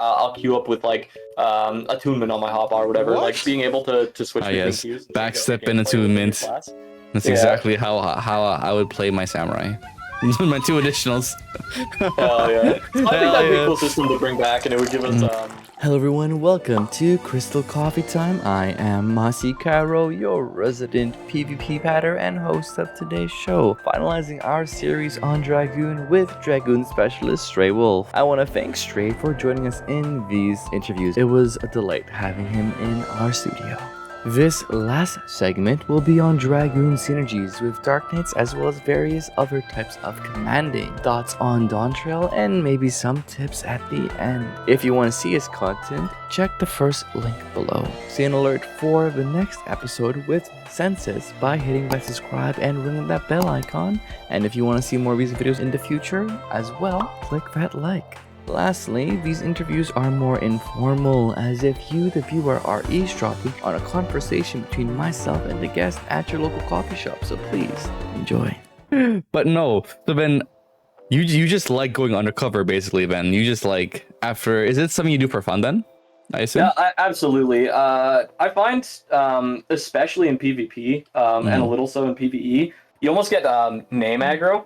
I'll queue up with like attunement on my hotbar or whatever. What? Like being able to switch between Yes, queues. backstep and attunement. That's Yeah. exactly how I would play my samurai. My 2 additionals. Hell yeah. I think that'd be yeah. a cool system to bring back, and it would give us Hello everyone, welcome to Crystal Coffee Time. I am Masie, your resident PvP patter and host of today's show, finalizing our series on Dragoon with Dragoon specialist Stray Wolf. I want to thank Stray for joining us in these interviews. It was a delight having him in our studio. This last segment will be on Dragoon synergies with Dark Knights as well as various other types of commanding, thoughts on Dawntrail, and maybe some tips at the end. If you want to see his content, check the first link below. See an alert for the next episode with Senses by hitting that subscribe and ringing that bell icon. And if you want to see more of these videos in the future as well, click that like. Lastly, these interviews are more informal, as if you, the viewer, are eavesdropping on a conversation between myself and the guest at your local coffee shop, so please enjoy. But no, so Ben, you just like going undercover, basically, Ben. You just like, after, is it something you do for fun then? I assume? Yeah, absolutely. I find, especially in PvP, and a little so in PvE, you almost get name aggro.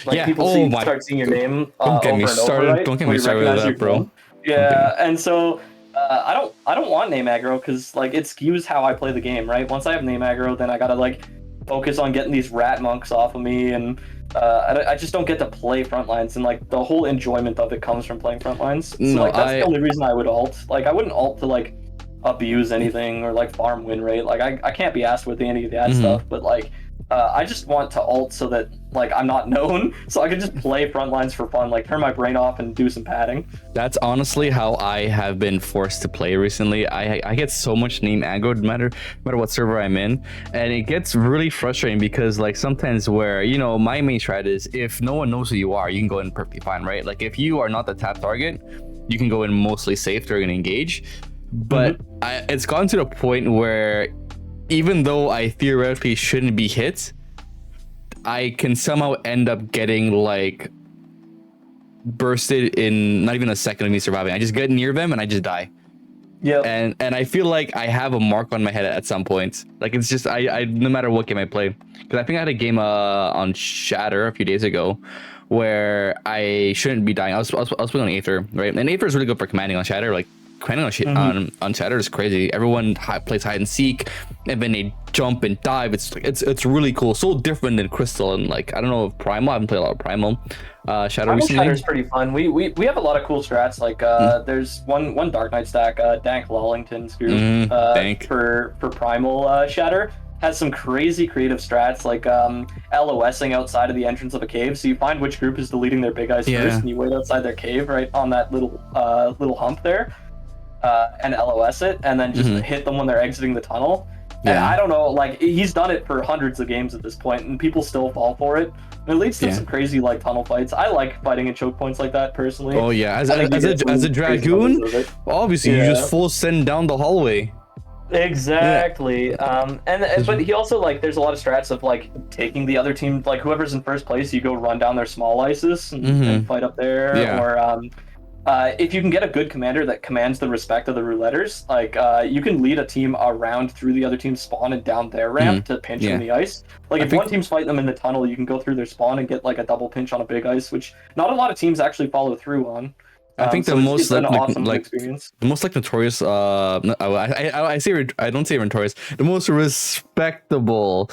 Like people start seeing your name Don't get over me and started. over, right? Don't get me started with that, bro. Yeah, and so I don't want name aggro because like it skews how I play the game, right? Once I have name aggro, then I gotta like focus on getting these rat monks off of me, and I just don't get to play frontlines, and like the whole enjoyment of it comes from playing frontlines. So No, like that's the only reason I would alt. Like I wouldn't alt to like abuse anything or like farm win rate. Like I can't be asked with any of that stuff, but like I just want to alt so that like I'm not known, so I can just play frontlines for fun, like turn my brain off and do some padding. That's honestly how I have been forced to play recently. I get so much name aggro no matter what server I'm in, and it gets really frustrating because like sometimes where, you know, my main strat is if no one knows who you are, you can go in perfectly fine, right? Like if you are not the tap target, you can go in mostly safe during an engage. But it's gotten to the point where even though I theoretically shouldn't be hit, I can somehow end up getting like bursted in not even a second of me surviving. I just get near them and I just die. Yeah. And I feel like I have a mark on my head at some point. Like it's just I no matter what game I play. Because I think I had a game on Shatter a few days ago where I shouldn't be dying. I was playing on Aether, right? And Aether is really good for commanding on Shatter. Like commanding on Shatter is crazy. Everyone plays hide and seek, and then they jump and dive. It's really cool. So different than Crystal and like I don't know if Primal. I haven't played a lot of Primal. Shadow recently. Shatter is pretty fun. We have a lot of cool strats. Like there's one Dark Knight stack, Dank Lollington's group for Primal Shatter has some crazy creative strats like LOSing outside of the entrance of a cave. So you find which group is deleting their big eyes first, and you wait outside their cave right on that little hump there. And LOS it, and then just hit them when they're exiting the tunnel. And I don't know, like he's done it for hundreds of games at this point, and people still fall for it. And it leads to some crazy like tunnel fights. I like fighting in choke points like that personally. Oh yeah, as a Dragoon, obviously you just full send down the hallway. Exactly. But he also like there's a lot of strats of like taking the other team, like whoever's in first place, you go run down their small ISIS and fight up there, or if you can get a good commander that commands the respect of the rouletters, like you can lead a team around through the other team's spawn and down their ramp to pinch in the ice. Like if one team's fighting them in the tunnel, you can go through their spawn and get like a double pinch on a big ice, which not a lot of teams actually follow through on. I think so the most notorious. I don't say notorious. The most respectable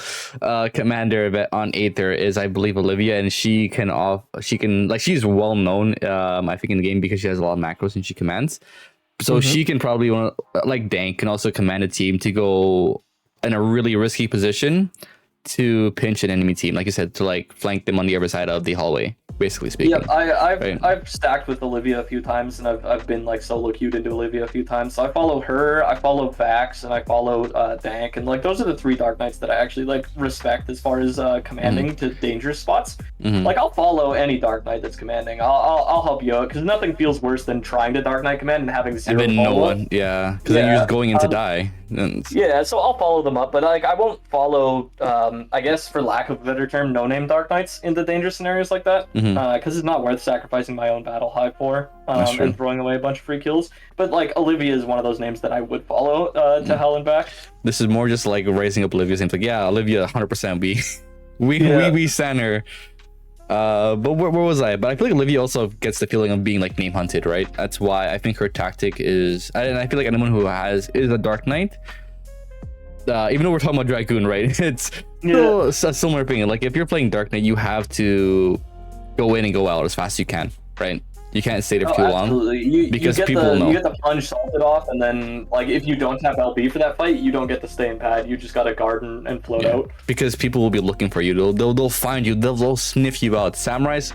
commander on Aether is, I believe, Olivia, and she's well known. I think in the game because she has a lot of macros and she commands. So she can probably like Dank can also command a team to go in a really risky position to pinch an enemy team, like you said, to like flank them on the other side of the hallway, basically speaking. Yeah, I've stacked with Olivia a few times, and I've been like solo queued into Olivia a few times. So I follow her, I follow Vax, and I follow Dank, and like those are the 3 Dark Knights that I actually like respect as far as commanding to dangerous spots. Like I'll follow any Dark Knight that's commanding. I'll help you out because nothing feels worse than trying to Dark Knight command and having 0 and then no one, because then you're just going in to die. Yeah, so I'll follow them up, but like I won't follow I guess for lack of a better term, no-name Dark Knights into dangerous scenarios like that. because it's not worth sacrificing my own battle hive for and throwing away a bunch of free kills. But like Olivia is one of those names that I would follow to hell and back. This is more just like raising up Olivia's names. Like, yeah, Olivia, 100%. We stand her. But where was I? But I feel like Olivia also gets the feeling of being like name hunted, right? That's why I think her tactic is, and I feel like anyone who is a Dark Knight, even though we're talking about Dragoon, right? It's still a similar thing. Like if you're playing Dark Knight, you have to go in and go out as fast as you can, right? You can't stay there for too long because people know. You get the plunge salted off, and then like if you don't have LB for that fight, you don't get to stay in pad. You just gotta guard and float out. Because people will be looking for you. They'll find you. They'll sniff you out. Samurais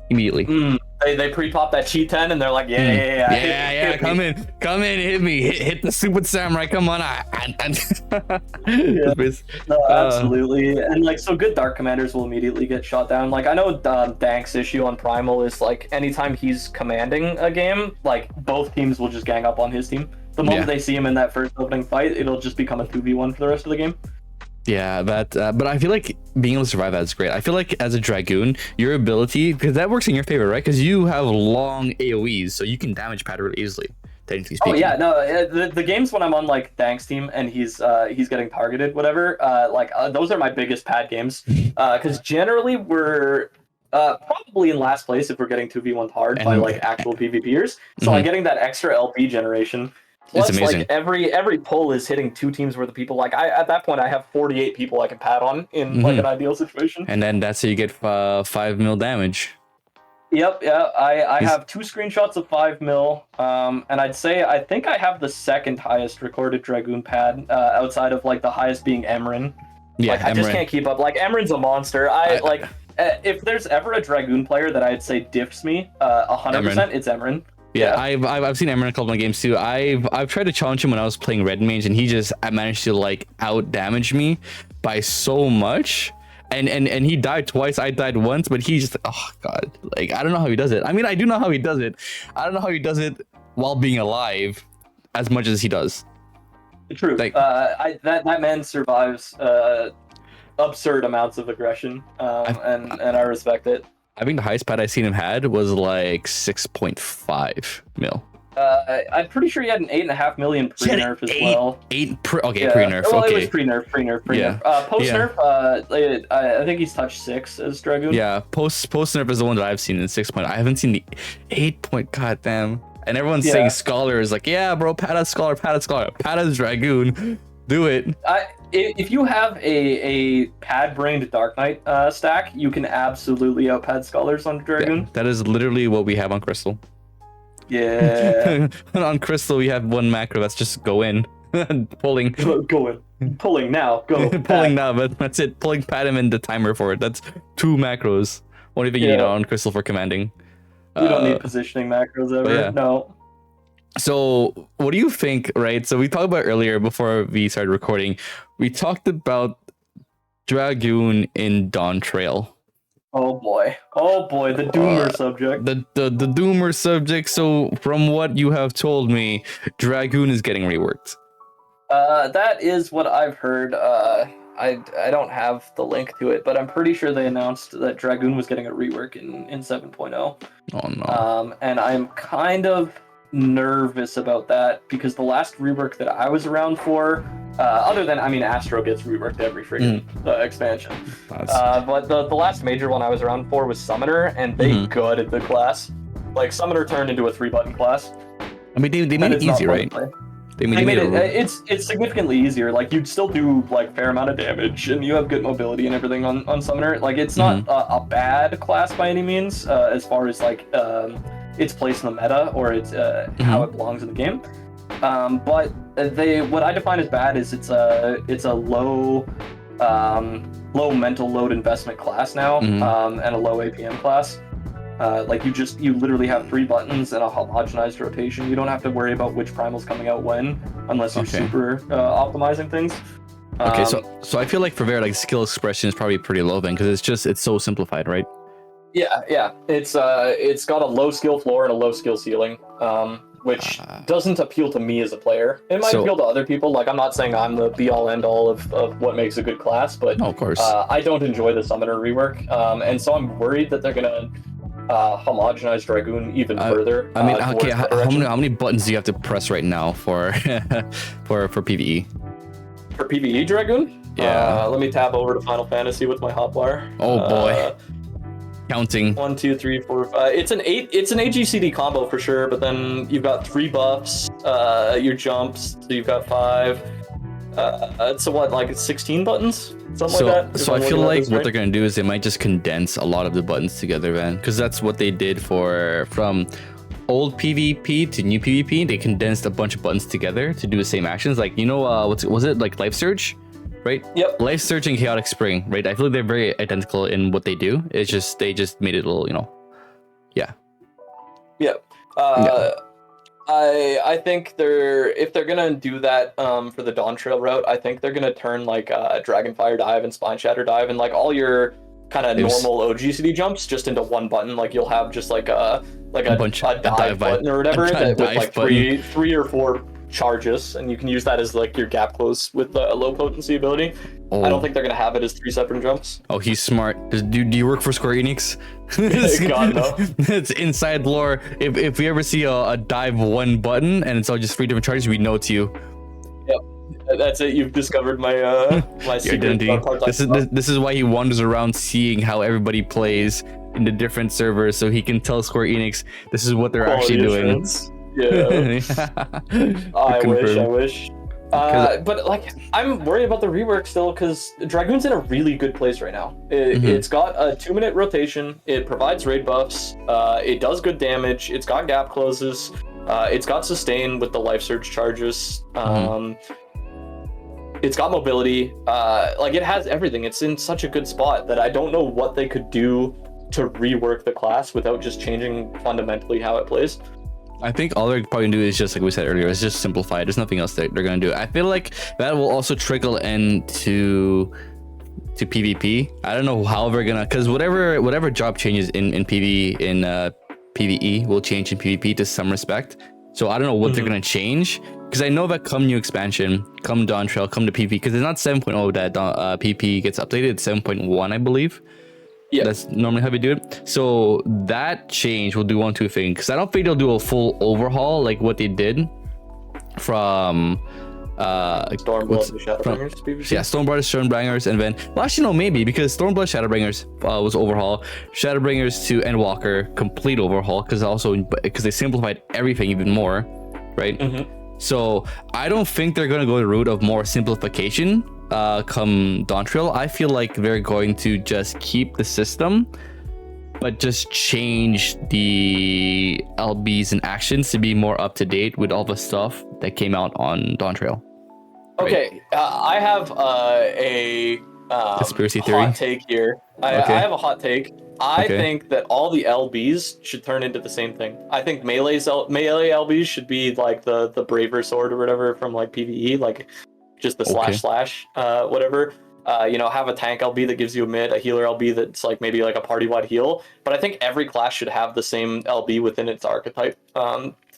immediately. They pre-pop that chi 10 and they're like, yeah. Come in, hit me, hit the stupid samurai. Come on, No, absolutely. And like, so good dark commanders will immediately get shot down. Like I know Dank's issue on Primal is like anytime he's commanding a game, like both teams will just gang up on his team. The moment they see him in that first opening fight, it'll just become a 2v1 for the rest of the game. Yeah, but I feel like being able to survive that is great. I feel like as a Dragoon, your ability, because that works in your favor, right? Because you have long AoEs, so you can damage pad really easily, technically speaking. Oh yeah, no, the games when I'm on like Dank's team and he's getting targeted, whatever, those are my biggest pad games, because generally we're probably in last place if we're getting 2v1 hard by like actual PvPers. So I'm getting that extra LP generation. Plus, it's amazing. Like every pull is hitting 2 teams worth of people. Like at that point, I have 48 people I can pad on in like an ideal situation. And then that's how you get 5 mil damage. Yep, yeah. I have 2 screenshots of 5 mil, and I think I have the second highest recorded Dragoon pad outside of like the highest being Emran. Yeah, like, I just can't keep up. Like Emran's a monster. If there's ever a Dragoon player that I'd say diffs me 100%, it's Emran. Yeah, I've seen Emran a couple of my games too. I've tried to challenge him when I was playing Red Mage, and he just managed to like out damage me by so much. And he died twice. I died once, but he just, oh god, like I don't know how he does it. I mean, I do know how he does it. I don't know how he does it while being alive as much as he does. True. Like, that man survives absurd amounts of aggression, and I respect it. I think the highest pad I seen him had was like 6.5 mil. I'm pretty sure he had an 8.5 million pre-nerf as well. Pre-nerf. Well, okay. It was pre-nerf. Yeah. Post-nerf, I think he's touched 6 as Dragoon. Yeah, post-nerf is the one that I've seen in 6 point. I haven't seen the 8 point. God damn. And everyone's saying Scholar is like, yeah, bro, pad as Scholar, pad as Dragoon. Do it. If you have a pad-brained Dark Knight stack, you can absolutely outpad Scholars on Dragoon. Yeah, that is literally what we have on Crystal. Yeah. On Crystal, we have one macro that's just go in. Pulling. Go in. Pulling now. Go. Pulling now, but that's it. Pulling pad him in the timer for it. That's 2 macros. What do you think you need on Crystal for commanding? We don't need positioning macros ever. Yeah. No. So what do you think, right? So we talked about earlier before we started recording, we talked about Dragoon in Dawntrail. Oh boy, the doomer subject. The doomer subject. So from what you have told me, Dragoon is getting reworked. That is what I've heard. I don't have the link to it, but I'm pretty sure they announced that Dragoon was getting a rework in 7.0. Oh no. And I'm kind of nervous about that because the last rework that I was around for, other than Astro gets reworked every freaking expansion, but the last major one I was around for was Summoner, and they gutted the class. Like Summoner turned into a 3-button class. I mean, they made it easy, right? They made it. It's significantly easier. Like you'd still do like fair amount of damage, and you have good mobility and everything on Summoner. Like it's not a bad class by any means, as far as like its place in the meta or its how it belongs in the game. But what I define as bad is it's a low mental load investment class now, and a low APM class. Like you literally have 3 buttons and a homogenized rotation. You don't have to worry about which primal's coming out when, unless you're super optimizing things. Okay, so I feel like for Vera, like skill expression is probably pretty low then, because it's so simplified, right? Yeah. It's got a low skill floor and a low skill ceiling. which doesn't appeal to me as a player. It might appeal to other people. Like, I'm not saying I'm the be-all, end-all of what makes a good class, but of course. I don't enjoy the Summoner rework, and so I'm worried that they're gonna homogenize Dragoon even further. I mean, okay, how many buttons do you have to press right now for for PvE? For PvE Dragoon? Yeah. Let me tab over to Final Fantasy with my hotwire. Oh boy. Counting. 1, 2, 3, 4, 5. It's an AGCD combo for sure, but then you've got 3 buffs, your jumps, so you've got 5. So what, like 16 buttons? Something like that? So I feel like what they're gonna do is they might just condense a lot of the buttons together, man. Because that's what they did from old PvP to new PvP. They condensed a bunch of buttons together to do the same actions. Like, you know, was it like Life Surge? Right? Yep. Life Surge and Chaotic Spring, right? I feel like they're very identical in what they do. It's just they just made it a little, you know. Yeah. Yep. I think if they're gonna do that for the Dawntrail route, I think they're gonna turn like Dragonfire Dive and Spine Shatter Dive and like all your kind of normal OGCD jumps just into one button. Like you'll have just like a dive button or whatever with like three or 4 charges, and you can use that as like your gap close with a low potency ability. I don't think they're gonna have it as 3 separate jumps. Oh, he's smart. Do you work for Square Enix? God no. It's inside lore. If we ever see a dive 1 button and it's all just 3 different charges, we know it's you. Yep, that's it. You've discovered my my secret identity. This is why he wanders around seeing how everybody plays in the different servers, so he can tell Square Enix this is what they're actually doing. Yeah. I wish. But like, I'm worried about the rework still because Dragoon's in a really good place right now. It's got a 2-minute rotation. It provides raid buffs. It does good damage. It's got gap closes. It's got sustain with the life surge charges. It's got mobility. Like, it has everything. It's in such a good spot that I don't know what they could do to rework the class without just changing fundamentally how it plays. I think all they're probably gonna do is just like we said earlier, is just simplify it. There's nothing else that they're gonna do. I feel like that will also trickle into PvP. I don't know how they're gonna, because whatever job changes in PvE will change in PvP to some respect. So I don't know what they're gonna change, because I know that come new expansion, come Dawntrail, come to PvP, because it's not 7.0 that PvP gets updated. It's 7.1, I believe. Yeah, that's normally how we do it. So that change will do 1, 2 things. Because I don't think they'll do a full overhaul like what they did from Stormblood to Shadowbringers. Stormblood, Shadowbringers, and then actually no, maybe because Stormblood, Shadowbringers was overhaul. Shadowbringers to Endwalker, complete overhaul because they simplified everything even more, right? So I don't think they're gonna go the route of more simplification. Come Dawntrail, I feel like they're going to just keep the system, but just change the LBs and actions to be more up to date with all the stuff that came out on Dawntrail. Right? Okay, I have a conspiracy theory hot take here. I have a hot take. I think that all the LBs should turn into the same thing. I think melee LBs should be like the braver sword or whatever from like PvE, like just the slash whatever. Have a tank LB that gives you a mid, a healer LB that's like maybe like a party-wide heal. But I think every class should have the same LB within its archetype.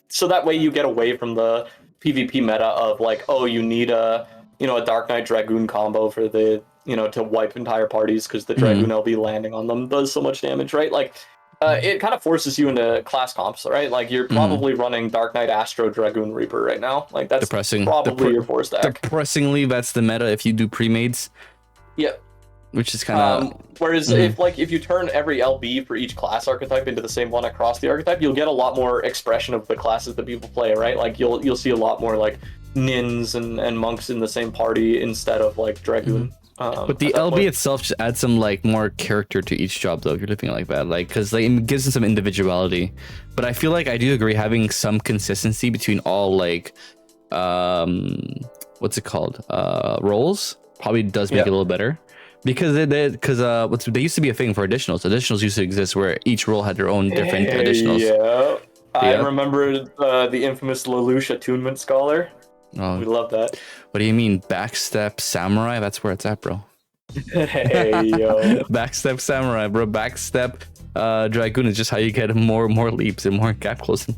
So that way you get away from the PvP meta of like, oh, you need a Dark Knight Dragoon combo for the to wipe entire parties because the Dragoon LB landing on them does so much damage, right? Like, it kind of forces you into class comps, right? Like, you're probably running Dark Knight Astro Dragoon Reaper right now. Like, that's depressing. Probably your 4-stack. Depressingly, that's the meta if you do pre-mades. Yeah. Which is kind of... whereas if you turn every LB for each class archetype into the same one across the archetype, you'll get a lot more expression of the classes that people play, right? Like, you'll see a lot more, like, Nins and Monks in the same party instead of, like, Dragoon. But the LB itself just adds some like more character to each job, though, if you're looking like that, like, because like, it gives them some individuality. But I feel like I do agree having some consistency between all like what's it called roles probably does make it a little better, because they used to be a thing for additionals. Additionals used to exist where each role had their own different additionals. I remember the infamous Lelouch Attunement Scholar. Oh, we love that. What do you mean, Backstep Samurai? That's where it's at, bro. Hey, yo. Backstep Samurai, bro. Backstep Dragoon is just how you get more leaps and more gap closing.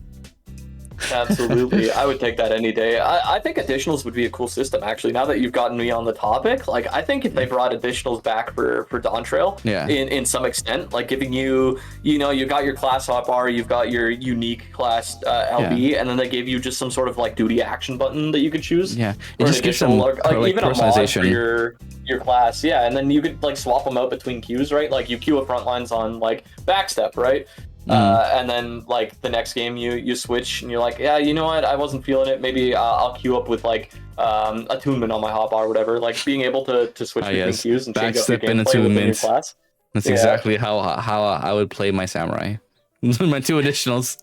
Absolutely. I would take that any day. I think additionals would be a cool system, actually. Now that you've gotten me on the topic, like, I think if they brought additionals back for Dawntrail, in some extent, like giving you, you know, you got your class hotbar, you've got your unique class LB, and then they gave you just some sort of like duty action button that you could choose. Yeah, it just gives some like even a mod for your class. Yeah, and then you could like swap them out between queues, right? Like you queue a frontlines on like backstep, right? And then like the next game you switch and you're like, yeah, you know what, I wasn't feeling it, maybe I'll queue up with like attunement on my hotbar or whatever, like being able to switch between queues and change up your gameplay within your class. That's exactly how I would play my samurai. My 2 additionals.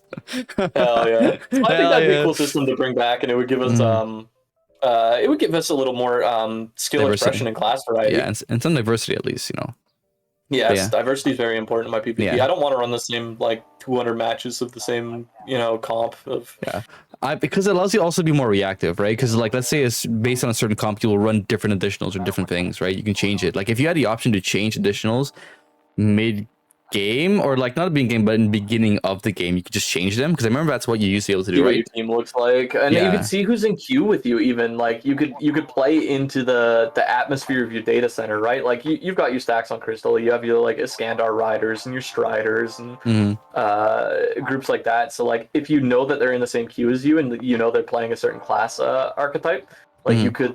Hell yeah. So I think that'd be a cool system to bring back, and it would give us a little more skill expression and class variety. Yeah, and some diversity at least, you know. Yes, diversity is very important in my PvP. I don't want to run the same like 200 matches of the same, you know, comp of. Yeah, because it allows you also to be more reactive, right? Because like, let's say it's based on a certain comp, you will run different additionals or different things, right? You can change it. Like if you had the option to change additionals mid game, or like not being game but in the beginning of the game, you could just change them, because I remember that's what you used to be able to do, right? Your team looks like, and you could see who's in queue with you. Even like you could play into the atmosphere of your data center, right? Like you've got your stacks on Crystal, you have your like Iskandar riders and your Striders and groups like that. So like if you know that they're in the same queue as you, and you know they're playing a certain class archetype, like you could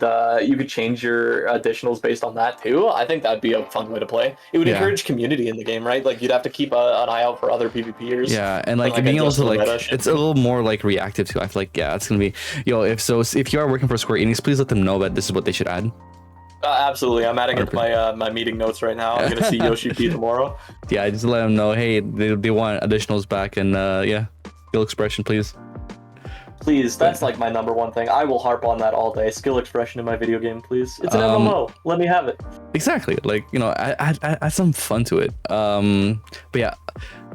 change your additionals based on that too. I think that'd be a fun way to play. It would encourage community in the game, right? Like you'd have to keep an eye out for other PvPers. Yeah, and like being able to like, it's a little more like reactive too. I feel like it's gonna be, if you are working for Square Enix, please let them know that this is what they should add. Absolutely, I'm adding it to my meeting notes right now. I'm gonna see Yoshi P tomorrow. Yeah, just let them know, hey, they want additionals back, and skill expression, please. Please, that's like my number one thing. I will harp on that all day. Skill expression in my video game, please. It's an MMO. Let me have it. Exactly. Like, you know, add some fun to it. But yeah,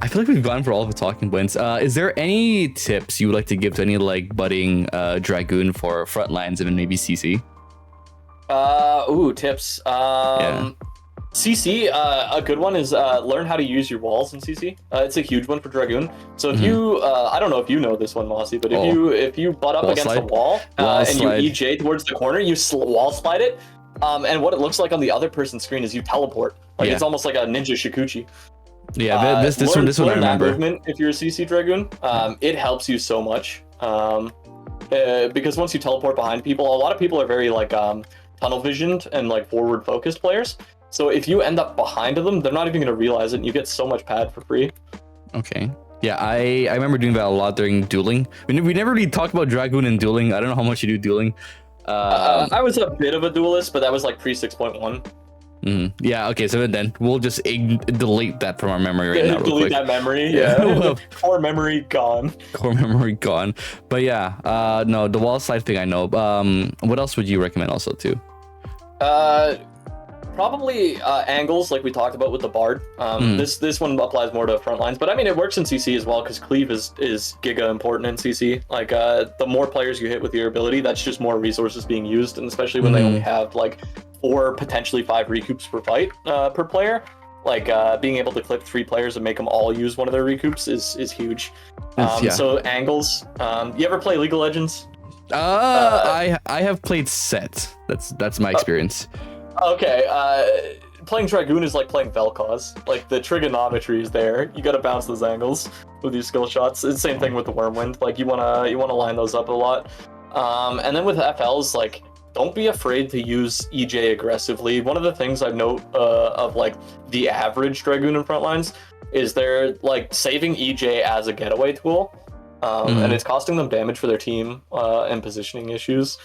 I feel like we've gone for all the talking points. Is there any tips you would like to give to any like budding Dragoon for frontlines and maybe CC? Tips. CC, a good one is learn how to use your walls in CC. It's a huge one for Dragoon. So if you, I don't know if you know this one, Masie, but if you butt up against a wall and you EJ towards the corner, you wall slide it, and what it looks like on the other person's screen is you teleport. Like it's almost like a ninja Shikuchi. Yeah, this one I remember. That movement, if you're a CC Dragoon, it helps you so much. Because once you teleport behind people, a lot of people are very like tunnel visioned and like forward focused players. So if you end up behind them, they're not even going to realize it, and you get so much pad for free. Okay. Yeah, I remember doing that a lot during dueling. We never really talked about Dragoon and dueling. I don't know how much you do dueling. I was a bit of a duelist, but that was like pre 6.1. Yeah, okay, so then we'll just delete that from our memory right now. Delete that memory, yeah. Core memory gone. Core memory gone. But yeah, no, the wall slide thing I know. What else would you recommend also too? Probably angles, like we talked about with the Bard. This one applies more to front lines, but I mean it works in CC as well, because cleave is giga important in CC. Like the more players you hit with your ability, that's just more resources being used, and especially when they only have like 4, potentially 5 recoups per fight per player. Like being able to clip 3 players and make them all use one of their recoups is huge. So angles. You ever play League of Legends? I have played Set. That's my experience. Okay, playing Dragoon is like playing Vel'Koz. Like the trigonometry is there. You gotta bounce those angles with your skill shots. It's the same thing with the Wormwind. Like you wanna line those up a lot. And then with FLs, like don't be afraid to use EJ aggressively. One of the things I note of like the average Dragoon in frontlines is they're like saving EJ as a getaway tool, and it's costing them damage for their team and positioning issues.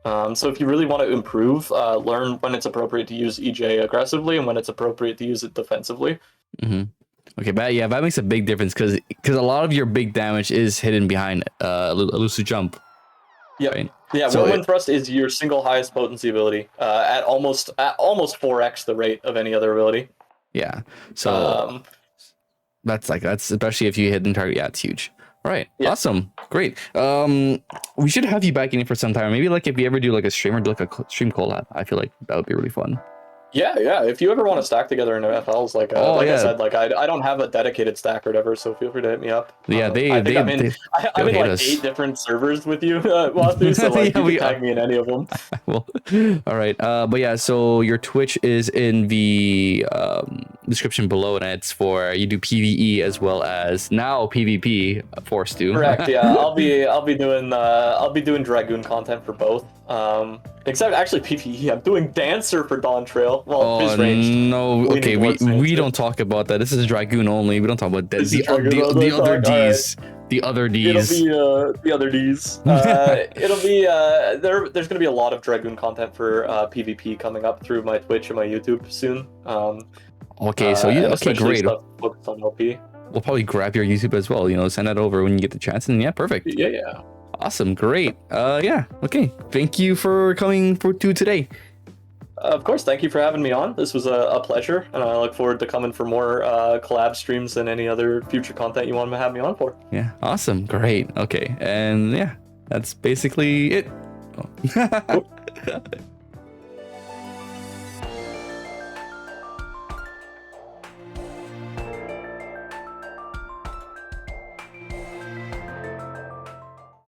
So if you really want to improve, learn when it's appropriate to use EJ aggressively and when it's appropriate to use it defensively. Okay, but yeah, that makes a big difference, because a lot of your big damage is hidden behind elusive jump. Yep. Right? Yeah, so Whirlwind Thrust is your single highest potency ability at almost 4x the rate of any other ability. Yeah. So that's especially if you hit the target. Yeah, it's huge. All right. Yeah. Awesome. Great. We should have you back in for some time. Maybe like if you ever do like a stream or do like a stream collab, I feel like that would be really fun. Yeah. If you ever want to stack together in FLs, like I said, like I don't have a dedicated stack or whatever, so feel free to hit me up. Yeah, I'm in like 8 different servers with you, Masie, so like you can tag me in any of them. Well, all right. But yeah, so your Twitch is in the description below, and it's for you do PvE as well as now PvP. Forced to. Correct. Yeah, I'll be doing Dragoon content for both. Except actually PvE. I'm doing Dancer for Dawntrail. Well, his range. No, okay, we don't talk about that. This is Dragoon only. We don't talk about that. The other Ds. The other Ds. It'll be the other Ds. It'll be there's gonna be a lot of Dragoon content for PvP coming up through my Twitch and my YouTube soon. Okay, so great. Focused on LP. We'll probably grab your YouTube as well. You know, send that over when you get the chance. And yeah, perfect. Yeah. Awesome, great. Yeah, okay. Thank you for coming to today. Of course, thank you for having me on. This was a pleasure, and I look forward to coming for more collab streams and any other future content you want to have me on for. Yeah, awesome, great. Okay, and yeah, that's basically it. Oh.